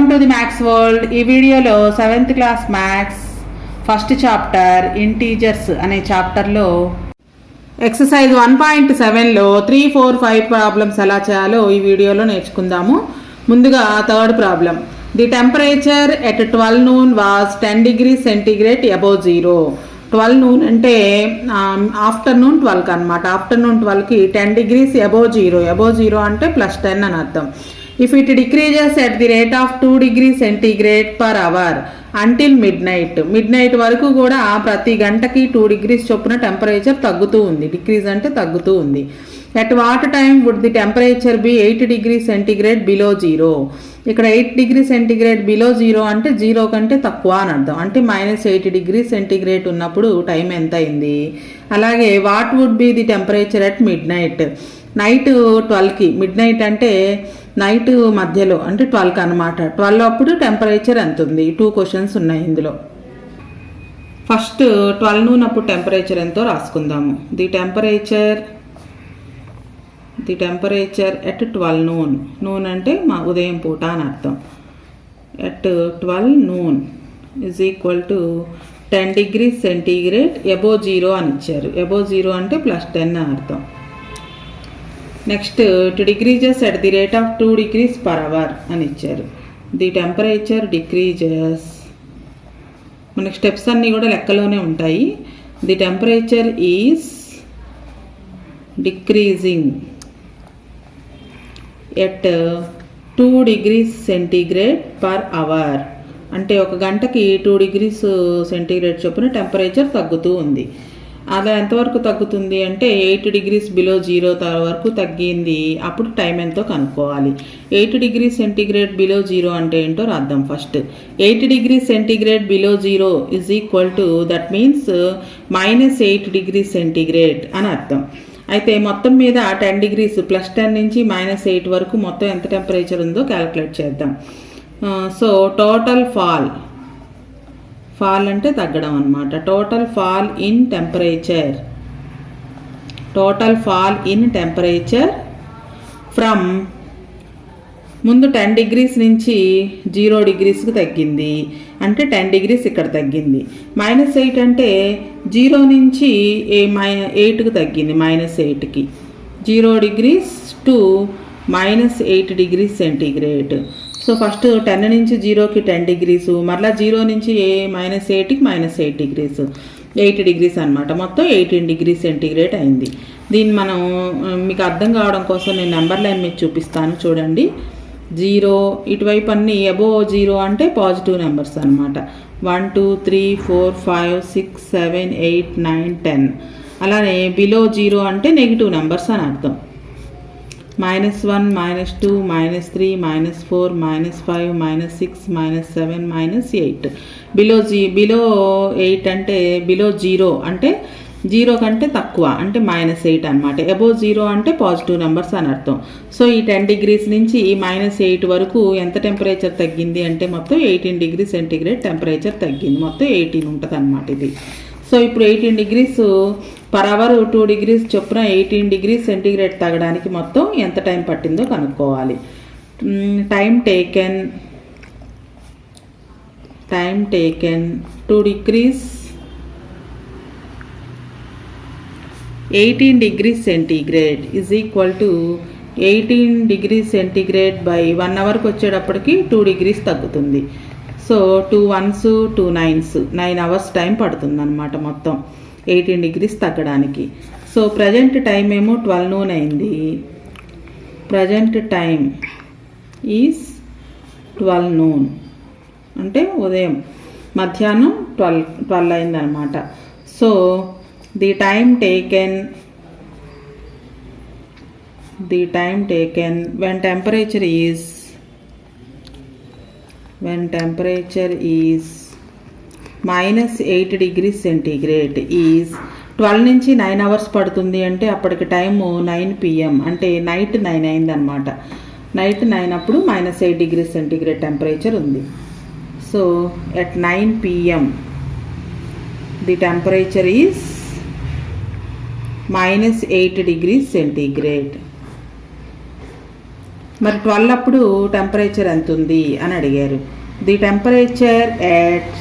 Welcome to the maths world. ఈ వీడియోలో 7th class maths first chapter integers అనే చాప్టర్లో ఎక్సర్సైజ్ 1.7లో 3, 4, 5 ప్రాబ్లమ్స్ ఎలా చేయాలో ఈ వీడియోలో నేర్చుకుందాము. ముందుగా third problem. The temperature at 12 noon was 10 degrees centigrade above 0. 12 noon అంటే ఆఫ్టర్నూన్ 12కి అనమాట. ఆఫ్టర్నూన్ 12కి 10 degrees above 0. above 0 అంటే +10 అని అర్థం. If it decreases at the rate of 2 degrees centigrade per hour until midnight. Midnight వరకు కూడా ప్రతి గంటకి 2 degrees చొప్పున టెంపరేచర్ తగ్గుతూ ఉంది. డిక్రీజ్ అంటే తగ్గుతూ ఉంది. At what time would the temperature be 8 degrees centigrade below 0? ఇక్కడ 8 degrees centigrade below 0 అంటే 0 కంటే తక్కువ అని అర్థం. అంటే -8 degrees centigrade ఉన్నప్పుడు టైం ఎంత అయింది. అలాగే what would be the temperature at midnight. Night 12కి, మిడ్ నైట్ అంటే నైట్ మధ్యలో అంటే 12కి అనమాట. 12 అప్పుడు టెంపరేచర్ ఎంత ఉంది. 2 క్వశ్చన్స్ ఉన్నాయి ఇందులో. ఫస్ట్ 12 noon అప్పుడు టెంపరేచర్ ఎంతో రాసుకుందాము. The temperature at 12 noon. Noon అంటే మా ఉదయం పూట అని అర్థం. At 12 noon is equal to 10 degrees centigrade above 0 అని ఇచ్చారు. above 0 అంటే +10 అని అర్థం. Next 2 degrees at the rate of 2 degrees per hour అని ఇచ్చారు. ది టెంపరేచర్ డిక్రీజెస్, మనకి స్టెప్స్ అన్నీ కూడా లెక్కలోనే ఉంటాయి. The temperature is decreasing at 2 degrees centigrade per hour అంటే ఒక గంటకి 2 degrees centigrade చొప్పున టెంపరేచర్ తగ్గుతూ ఉంది. అలా ఎంతవరకు తగ్గుతుంది అంటే 8 degrees below 0 వరకు తగ్గింది. అప్పుడు టైం ఎంతో కనుక్కోవాలి. 8 degrees centigrade below 0 అంటే ఏంటో రాద్దాం. First 8 degrees centigrade below 0 is equal to that means -8 degrees centigrade అని అర్థం. అయితే మొత్తం మీద 10 degrees +10 నుంచి -8 వరకు మొత్తం ఎంత టెంపరేచర్ ఉందో క్యాలిక్యులేట్ చేద్దాం. సో టోటల్ ఫాల్ అంటే తగ్గడం అనమాట. Total fall in temperature from ముందు 10 degrees నుంచి 0 degreesకి తగ్గింది. అంటే 10 degrees ఇక్కడ తగ్గింది. -8 అంటే 0 నుంచి 8కి తగ్గింది. -8కి 0 degrees to -8 degrees centigrade. So first 10 నుంచి 0కి 10 degrees, మరలా 0 నుంచి -8కి -8 degrees, 8 degrees అనమాట. మొత్తం 18 degrees centigrade అయింది. దీన్ని మనం మీకు అర్థం కావడం కోసం నేను నెంబర్ లైన్ మీకు చూపిస్తాను చూడండి. 0 ఇటువైపు అన్ని అబోవ్ 0 అంటే పాజిటివ్ నెంబర్స్ అనమాట. 1, 2, 3, 4, 5, 6, 7, 8, 9, 10. అలానే బిలో 0 అంటే నెగిటివ్ నెంబర్స్ అని అర్థం. -1, -2, -3, -4, -5, -6, -7, -8. బిలో 8 అంటే బిలో 0 అంటే 0 కంటే తక్కువ అంటే -8 అనమాట. అబోవ్ 0 అంటే పాజిటివ్ నెంబర్స్ అని అర్థం. సో ఈ 10 degrees నుంచి -8 వరకు ఎంత టెంపరేచర్ తగ్గింది అంటే మొత్తం 18 degrees centigrade టెంపరేచర్ తగ్గింది. మొత్తం 18 ఉంటుంది అనమాట ఇది. సో ఇప్పుడు 18 degrees per hour 2 degrees చొప్పున 18 degrees centigrade తగ్గడానికి మొత్తం ఎంత టైం పట్టిందో కనుక్కోవాలి. Time taken 2 degrees 18 degrees centigrade is equal to 18 degrees centigrade by 1 అవర్కి వచ్చేటప్పటికి 2 degrees తగ్గుతుంది. So 2 1s 2 9s 9 hours time పడుతుంది అనమాట మొత్తం 18 degrees తగ్గడానికి. సో ప్రజెంట్ టైం ఏమో 12 noon అయింది. ప్రజెంట్ టైం ఈజ్ 12 noon అంటే ఉదయం మధ్యాహ్నం 12 అయిందనమాట. So the time taken when temperature is -8 degrees centigrade is 12 నుంచి 9 hours పడుతుంది. అంటే అప్పటికి టైము 9 PM అంటే నైట్ 9 అయిందనమాట. నైట్ 9 అప్పుడు -8 degrees centigrade టెంపరేచర్ ఉంది. So at 9 PM the temperature is -8 degrees centigrade. మరి 12 అప్పుడు టెంపరేచర్ ఎంత ఉంది అని అడిగారు. The temperature at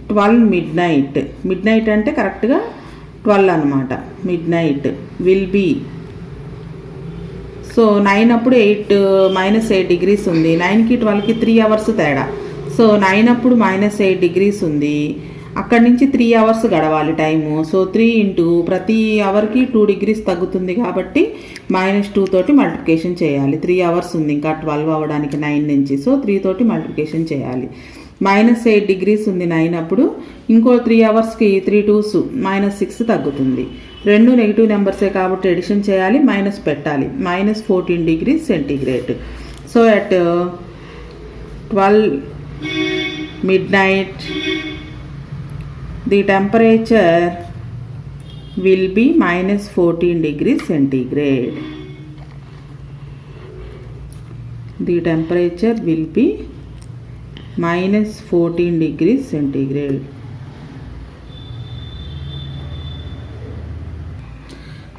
12 midnight అంటే కరెక్ట్గా 12 అనమాట. Midnight will be, so 9 అప్పుడు -8 degrees ఉంది. 9కి 12కి 3 hours తేడా. సో 9 అప్పుడు -8 degrees ఉంది. అక్కడి నుంచి 3 hours గడవాలి టైము. సో 3 ఇంటూ ప్రతి అవర్కి 2 degrees తగ్గుతుంది కాబట్టి -2 తోటి మల్టిప్లికేషన్ చేయాలి. 3 hours ఉంది ఇంకా 12 అవ్వడానికి 9 నుంచి. సో 3 తోటి మల్టిప్లికేషన్ చేయాలి. -8 degrees ఉంది 9 అప్పుడు. ఇంకో 3 hours-కి 3 2s -6 తగ్గుతుంది. రెండు నెగిటివ్ నెంబర్సే కాబట్టి ఎడిషన్ చేయాలి, మైనస్ పెట్టాలి. -14 degrees centigrade. So at 12 midnight the temperature will be -14 degrees centigrade. The temperature will be -14 degrees centigrade.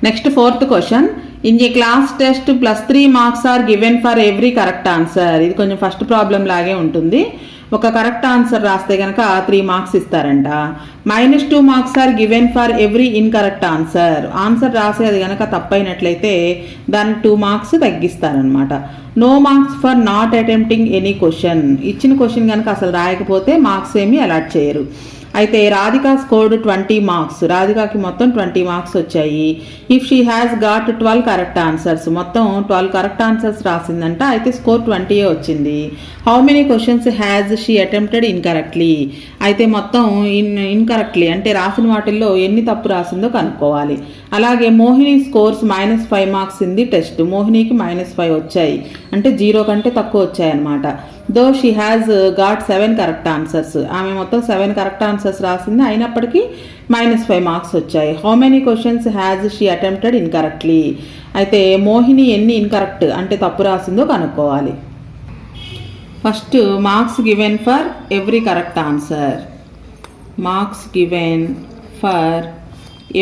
Next, fourth question. In a class test +3 marks are given for every correct answer. ఇది కొంచెం first problem లాగే ఉంటుంది. ఒక correct answer రాస్తే కనుక 3 marks ఇస్తారంట. -2 marks are given for every incorrect answer. Answer రాసే అది కనుక తప్పైనట్లయితే దానికి 2 marks తగ్గిస్తారనమాట. No marks for not attempting any question. ఇచ్చిన క్వశ్చన్ కనుక అసలు రాయకపోతే మార్క్స్ ఏమీ అలాట్ చేయరు. అయితే రాధిక స్కోర్డ్ 20 marks. రాధికకి మొత్తం 20 marks వచ్చాయి. If she has got 12 correct answers, మొత్తం 12 కరెక్ట్ ఆన్సర్స్ రాసిందంట. అయితే స్కోర్ 20 వచ్చింది. How many questions has she attempted incorrectly. అయితే మొత్తం ఇన్కరెక్ట్లీ అంటే రాసిన వాటిల్లో ఎన్ని తప్పు రాసిందో కనుక్కోవాలి. అలాగే Mohini scores -5 marks in the test. మోహినికి -5 వచ్చాయి అంటే 0 కంటే తక్కువ వచ్చాయి అనమాట. Though she has got 7 correct answers. ఆమె మొత్తం 7 కరెక్ట్ ఆన్సర్స్ రాసింది, అయినప్పటికీ -5 marks వచ్చాయి. How many questions has she attempted incorrectly. అయితే మోహిని ఎన్ని ఇన్కరెక్ట్ అంటే తప్పు రాసిందో కనుక్కోవాలి. First marks given for every correct answer. Marks given for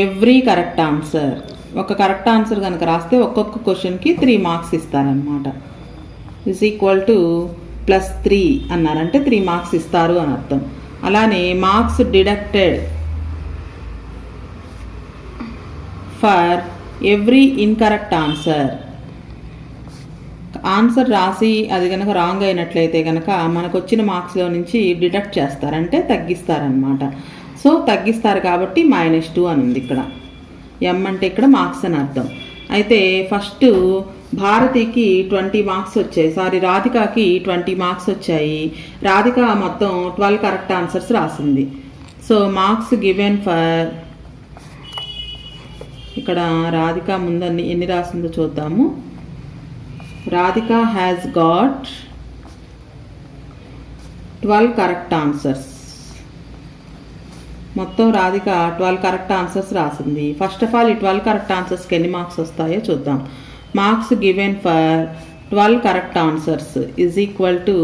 every correct answer. ఒక కరెక్ట్ ఆన్సర్ కనుక రాస్తే ఒక్కొక్క క్వశ్చన్కి 3 marks ఇస్తారనమాట. ఈజ్ ఈక్వల్ టు +3 అన్నారంటే 3 marks ఇస్తారు అని అర్థం. అలానే marks deducted for every incorrect answer. Answer రాసి అది కనుక రాంగ్ అయినట్లయితే కనుక మనకు వచ్చిన మార్క్స్లో నుంచి డిడక్ట్ చేస్తారంటే తగ్గిస్తారనమాట. సో తగ్గిస్తారు కాబట్టి -2 అని ఉంది ఇక్కడ. ఎం అంటే ఇక్కడ మార్క్స్ అని అర్థం. అయితే ఫస్ట్ భారతికి 20 marks వచ్చాయి, రాధికకి 20 marks వచ్చాయి. రాధిక మొత్తం 12 కరెక్ట్ ఆన్సర్స్ రాసింది. సో మార్క్స్ గివెన్ ఫర్, ఇక్కడ రాధిక ముందు ఎన్ని రాసిందో చూద్దాము. Radhika has got 12 correct answers. మొత్తం రాధిక 12 కరెక్ట్ ఆన్సర్స్ రాసింది. ఫస్ట్ ఆఫ్ ఆల్ ఈ 12 కరెక్ట్ ఆన్సర్స్కి ఎన్ని మార్క్స్ వస్తాయో చూద్దాం. Marks given for 12 correct answers is equal to,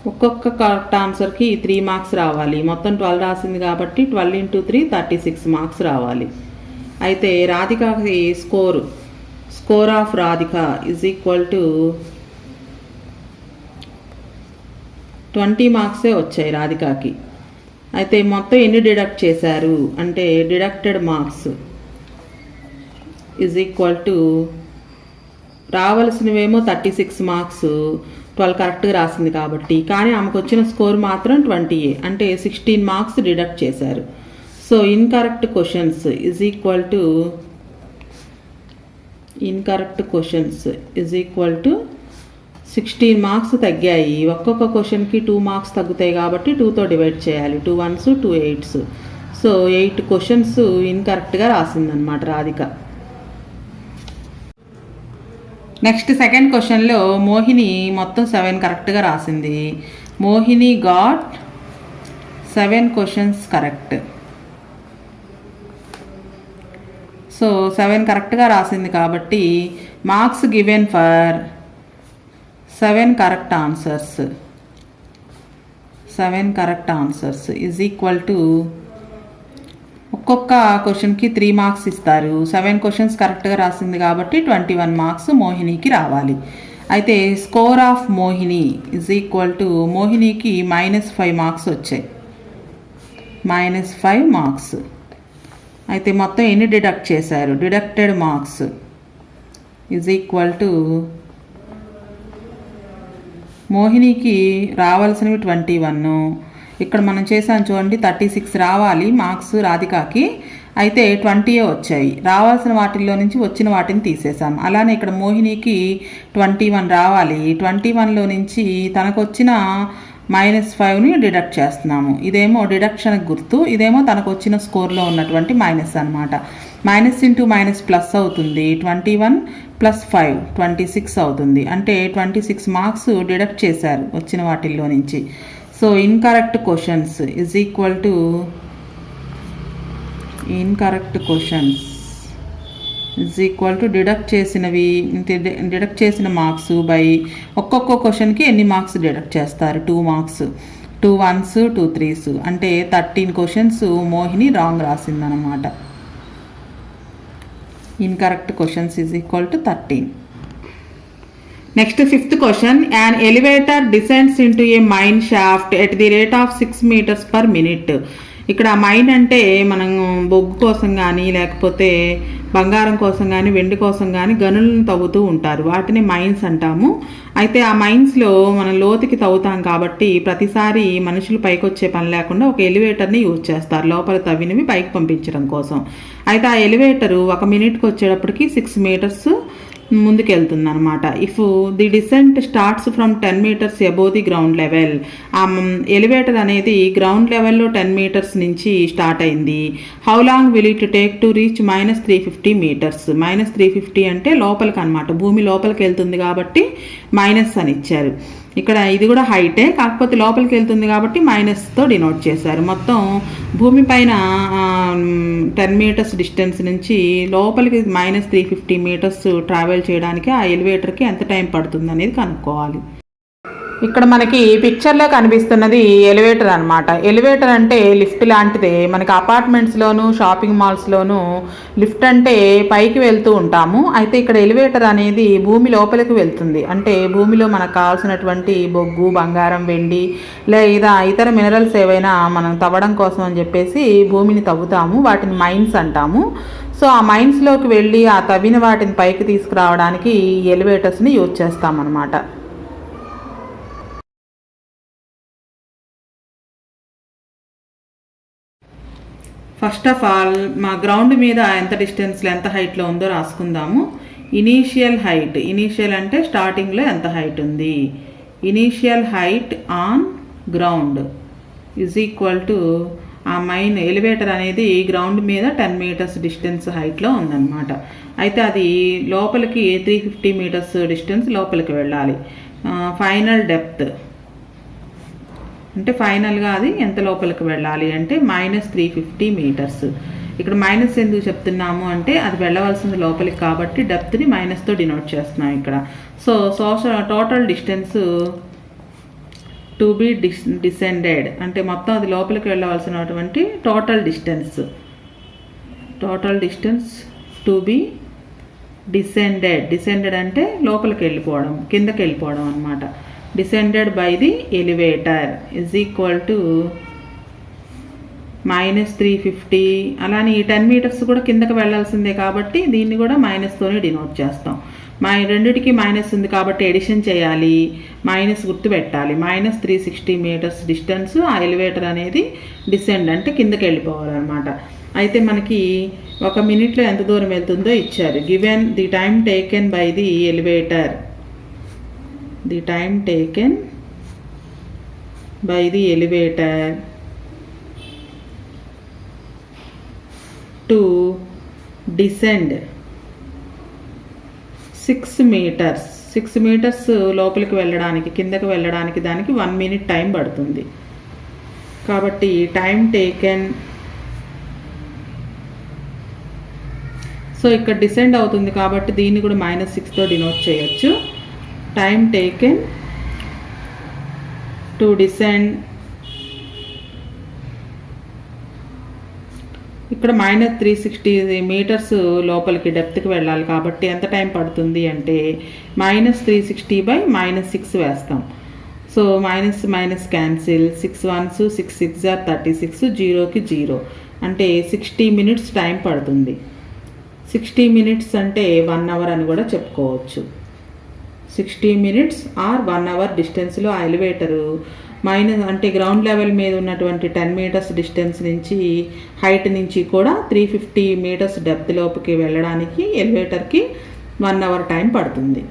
ఒక్కొక్క కరెక్ట్ ఆన్సర్కి 3 marks రావాలి. మొత్తం 12 రాసింది కాబట్టి 12 × 3 36 marks రావాలి. అయితే రాధికకి score of Radhika is equal to 20 marks వచ్చాయి రాధికకి. అయితే మొత్తం ఎన్ని డిడక్ట్ చేశారు అంటే deducted marks is equal to, రావాల్సినవేమో 36 marks, 12 కరెక్ట్గా రాసింది కాబట్టి, కానీ ఆమెకు వచ్చిన స్కోర్ మాత్రం 20 అంటే 16 marks డిడక్ట్ చేశారు. So incorrect questions is equal to 16 marks తగ్గాయి. ఒక్కొక్క క్వశ్చన్కి 2 marks తగ్గుతాయి కాబట్టి 2తో డివైడ్ చేయాలి. 2 1s 2 8s. సో 8 questions ఇన్కరెక్ట్గా రాసిందనమాట రాధిక. నెక్స్ట్ సెకండ్ క్వశ్చన్లో మోహిని మొత్తం 7 కరెక్ట్గా రాసింది. Mohini got 7 questions correct. So 7 కరెక్ట్గా రాసింది కాబట్టి marks given for 7 correct answers. 7 correct answers is equal to, ఒక్కొక్క క్వశ్చన్కి 3 మార్క్స్ ఇస్తారు. 7 క్వశ్చన్స్ కరెక్ట్గా రాసింది కాబట్టి 21 మార్క్స్ మోహినికి రావాలి. అయితే score of Mohini is equal to మోహినికి -5 మార్క్స్ వచ్చాయి. -5 మార్క్స్. అయితే మొత్తం ఎన్ని డిడక్ట్ చేశారు? Deducted marks is equal to మోహినికి రావాల్సినవి 21. ఇక్కడ మనం చేసాం చూడండి, 36 రావాలి మార్క్స్ రాధికాకి. అయితే 20 వచ్చాయి. రావాల్సిన వాటిల్లో నుంచి వచ్చిన వాటిని తీసేసాం. అలానే ఇక్కడ మోహినికి 21 రావాలి. 21లో నుంచి తనకు వచ్చిన -5ని డిడక్ట్ చేస్తున్నాము. ఇదేమో డిడక్షన్కి గుర్తు, ఇదేమో తనకు వచ్చిన స్కోర్లో ఉన్నటువంటి మైనస్ అనమాట. మైనస్ ఇంటూ మైనస్ ప్లస్ అవుతుంది. 21 + 5 26 అవుతుంది. అంటే 26 మార్క్స్ డిడక్ట్ చేశారు వచ్చిన వాటిల్లో నుంచి. So incorrect questions is equal to deduct చేసిన మార్క్స్ బై ఒక్కొక్క క్వశ్చన్కి ఎన్ని మార్క్స్ డిడక్ట్ చేస్తారు? 2 మార్క్స్. 2 1s 2 3s అంటే 13 క్వశ్చన్స్ మోహిని రాంగ్ రాసిందనమాట. Incorrect questions is equal to 13. Next 5th question. an elevator descends into a mine shaft at the rate of 6 meters per minute. ఇక్కడ mine అంటే మనం బొగ్గు కోసం కానీ లేకపోతే బంగారం కోసం కానీ వెండి కోసం కానీ గనులను తవ్వుతూ ఉంటారు. వాటిని మైన్స్ అంటాము. అయితే ఆ మైన్స్లో మనం లోతుకి తవ్వుతాం కాబట్టి ప్రతిసారి మనుషులు పైకి వచ్చే పని లేకుండా ఒక ఎలివేటర్ని యూజ్ చేస్తారు లోపల తవ్వినవి పైకి పంపించడం కోసం. అయితే ఆ ఎలివేటరు 1 మినిట్కి వచ్చేటప్పటికి 6 మీటర్స్ ముందుకెళ్తుంది అనమాట. If the descent starts from 10 meters above the ground level. ఆ ఎలివేటర్ అనేది గ్రౌండ్ లెవెల్లో 10 మీటర్స్ నుంచి స్టార్ట్ అయింది. How long will it take to reach -350 meters. -350 అంటే లోపలికి అనమాట, భూమి లోపలికి వెళ్తుంది కాబట్టి మైనస్ అని ఇచ్చారు. ఇక్కడ ఇది కూడా హైటే, కాకపోతే లోపలికి వెళ్తుంది కాబట్టి మైనస్తో డినోట్ చేశారు. మొత్తం భూమి పైన 10 మీటర్స్ డిస్టెన్స్ నుంచి లోపలికి -350 మీటర్స్ ట్రావెల్ చేయడానికి ఆ ఎలివేటర్కి ఎంత టైం పడుతుంది అనేది కనుక్కోవాలి. ఇక్కడ మనకి పిక్చర్లో కనిపిస్తున్నది ఎలివేటర్ అనమాట. ఎలివేటర్ అంటే లిఫ్ట్ లాంటిదే. మనకి అపార్ట్మెంట్స్లోను షాపింగ్ మాల్స్లోను లిఫ్ట్ అంటే పైకి వెళ్తూ ఉంటాము. అయితే ఇక్కడ ఎలివేటర్ అనేది భూమి లోపలికి వెళ్తుంది. అంటే భూమిలో మనకు కావాల్సినటువంటి బొగ్గు బంగారం వెండి లేదా ఇతర మినరల్స్ ఏవైనా మనం తవ్వడం కోసం అని చెప్పేసి భూమిని తవ్వుతాము. వాటిని మైన్స్ అంటాము. సో ఆ మైన్స్లోకి వెళ్ళి ఆ తవ్విన వాటిని పైకి తీసుకురావడానికి ఈ ఎలివేటర్స్ని యూజ్ చేస్తామన్నమాట. ఫస్ట్ ఆఫ్ ఆల్ మా గ్రౌండ్ మీద ఎంత డిస్టెన్స్లో ఎంత హైట్లో ఉందో రాసుకుందాము. ఇనీషియల్ హైట్, ఇనీషియల్ అంటే స్టార్టింగ్లో ఎంత హైట్ ఉంది. Initial height on ground is equal to ఆ మైన్ ఎలివేటర్ అనేది గ్రౌండ్ మీద 10 మీటర్స్ డిస్టెన్స్ హైట్లో ఉందన్నమాట. అయితే అది లోపలికి 350 మీటర్స్ డిస్టెన్స్ లోపలికి వెళ్ళాలి. ఫైనల్ డెప్త్ అంటే ఫైనల్గా అది ఎంత లోపలికి వెళ్ళాలి అంటే -350 మీటర్స్. ఇక్కడ మైనస్ ఎందుకు చెప్తున్నాము అంటే అది వెళ్ళవలసింది లోపలికి కాబట్టి డెప్త్ని మైనస్తో డినోట్ చేస్తున్నాం ఇక్కడ. So total distance to be descended అంటే మొత్తం అది లోపలికి వెళ్ళవలసినటువంటి total distance to be descended అంటే లోపలికి వెళ్ళిపోవడం, కిందకి వెళ్ళిపోవడం అనమాట. Descended by the elevator is equal to -350. అలానే ఈ 10 మీటర్స్ కూడా కిందకి వెళ్ళాల్సిందే కాబట్టి దీన్ని కూడా మైనస్తోనే డినోట్ చేస్తాం. రెండిటికి మైనస్ ఉంది కాబట్టి ఎడిషన్ చేయాలి, మైనస్ గుర్తు పెట్టాలి. -360 మీటర్స్ డిస్టెన్స్ ఆ ఎలివేటర్ అనేది డిసెండ్ అంటే కిందకి వెళ్ళిపోవాలన్నమాట. అయితే మనకి 1 మినిట్లో ఎంత దూరం వెళ్తుందో ఇచ్చారు. Given the time taken by the elevator, the time taken by the elevator to descend 6 meters. 6 meters లోపలికి వెళ్ళడానికి కిందకి వెళ్ళడానికి దానికి 1 minute టైం పడుతుంది. కాబట్టి టైం టేకెన్, సో ఇక్కడ డిసెండ్ అవుతుంది కాబట్టి దీన్ని కూడా -6తో డినోట్ చేయొచ్చు. Time taken to descend ఇక్కడ -360 మీటర్స్ లోపలికి డెప్త్కి వెళ్ళాలి కాబట్టి ఎంత టైం పడుతుంది అంటే -360/-6 వేస్తాం. So minus minus cancel, 6 1s 6 6 36, 0కి 0 అంటే 60 మినిట్స్ టైం పడుతుంది. 60 మినిట్స్ అంటే 1 అవర్ అని కూడా చెప్పుకోవచ్చు. 60 మినిట్స్ ఆర్ 1 అవర్ డిస్టెన్స్లో ఆ ఎలివేటరు అంటే గ్రౌండ్ లెవెల్ మీద ఉన్నటువంటి 10 మీటర్స్ డిస్టెన్స్ నుంచి హైట్ నుంచి కూడా 350 మీటర్స్ డెప్త్ లోపుకి వెళ్ళడానికి ఎలివేటర్కి 1 అవర్ టైం పడుతుంది.